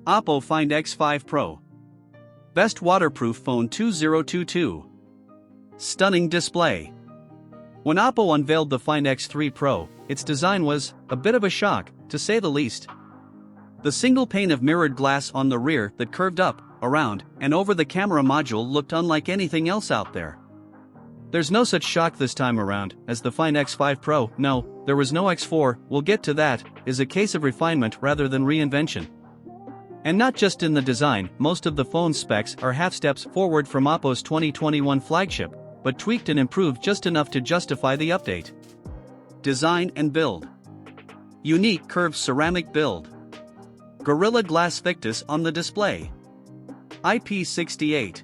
Oppo Find X5 Pro. Best waterproof phone 2022. Stunning display. When Oppo unveiled the Find X3 Pro, its design was a bit of a shock, to say the least. The single pane of mirrored glass on the rear that curved up, around, and over the camera module looked unlike anything else out there. There's no such shock this time around, as the Find X5 Pro, no, there was no X4, we'll get to that, is a case of refinement rather than reinvention. And not just in the design, most of the phone's specs are half steps forward from Oppo's 2021 flagship, but tweaked and improved just enough to justify the update. Design and build. Unique curved ceramic build. Gorilla Glass Victus on the display. IP68.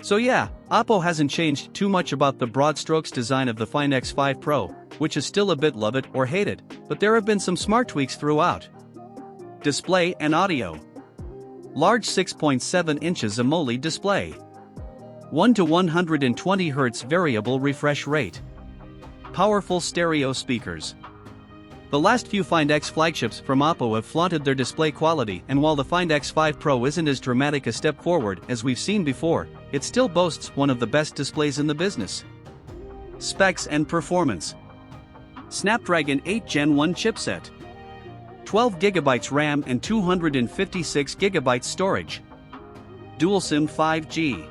So yeah, Oppo hasn't changed too much about the broad strokes design of the Find X5 Pro, which is still a bit love it or hate it, but there have been some smart tweaks throughout. Display and audio. Large 6.7 inches AMOLED display. 1 to 120 Hz variable refresh rate. Powerful stereo speakers. The last few Find X flagships from Oppo have flaunted their display quality, and while the Find X5 Pro isn't as dramatic a step forward as we've seen before, it still boasts one of the best displays in the business. Specs and performance. Snapdragon 8 Gen 1 chipset. 12GB RAM and 256GB storage. Dual SIM 5G.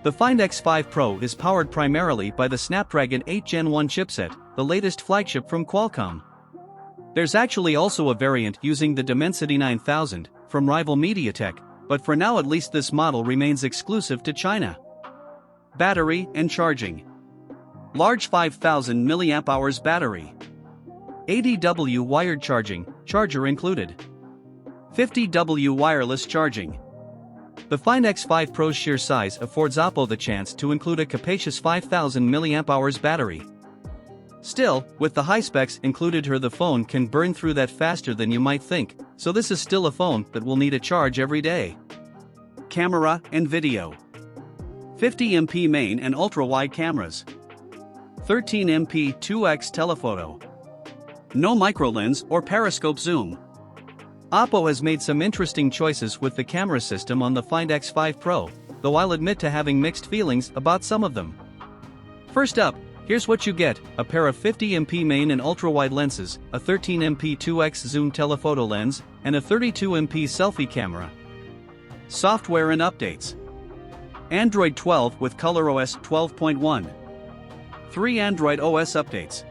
The Find X5 Pro is powered primarily by the Snapdragon 8 Gen 1 chipset, the latest flagship from Qualcomm. There's actually also a variant using the Dimensity 9000 from rival MediaTek, but for now at least this model remains exclusive to China. Battery and charging. Large 5000 mAh battery. 80W wired charging, charger included. 50W wireless charging. The Find X5 Pro's sheer size affords Oppo the chance to include a capacious 5000 mAh battery. Still, with the high specs included here, the phone can burn through that faster than you might think, so this is still a phone that will need a charge every day. Camera and video. 50MP main and ultra-wide cameras. 13MP 2x telephoto. No microlens or periscope zoom. Oppo has made some interesting choices with the camera system on the Find X5 Pro, though I'll admit to having mixed feelings about some of them. First up, here's what you get: a pair of 50MP main and ultra-wide lenses, a 13MP 2x zoom telephoto lens, and a 32MP selfie camera. Software and updates. Android 12 with ColorOS 12.1. 3 Android OS updates.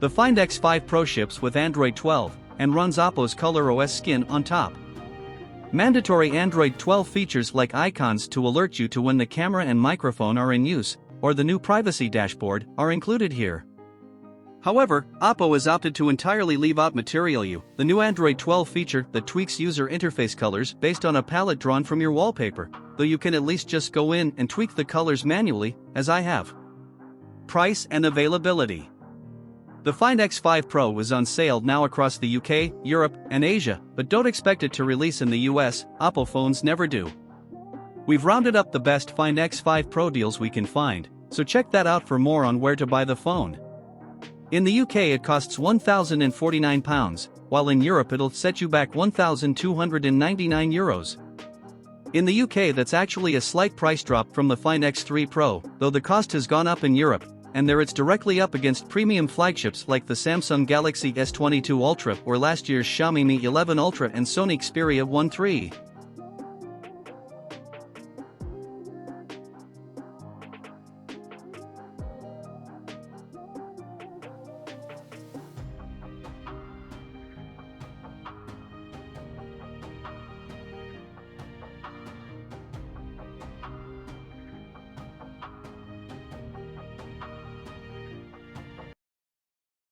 The Find X5 Pro ships with Android 12 and runs Oppo's ColorOS skin on top. Mandatory Android 12 features like icons to alert you to when the camera and microphone are in use, or the new privacy dashboard, are included here. However, Oppo has opted to entirely leave out Material You, the new Android 12 feature that tweaks user interface colors based on a palette drawn from your wallpaper, though you can at least just go in and tweak the colors manually, as I have. Price and availability. The Find X5 Pro is on sale now across the UK, Europe, and Asia, but don't expect it to release in the US, Oppo phones never do. We've rounded up the best Find X5 Pro deals we can find, so check that out for more on where to buy the phone. In the UK it costs £1,049, while in Europe it'll set you back €1,299. In the UK that's actually a slight price drop from the Find X3 Pro, though the cost has gone up in Europe, and there it's directly up against premium flagships like the Samsung Galaxy S22 Ultra or last year's Xiaomi Mi 11 Ultra and Sony Xperia 1 III.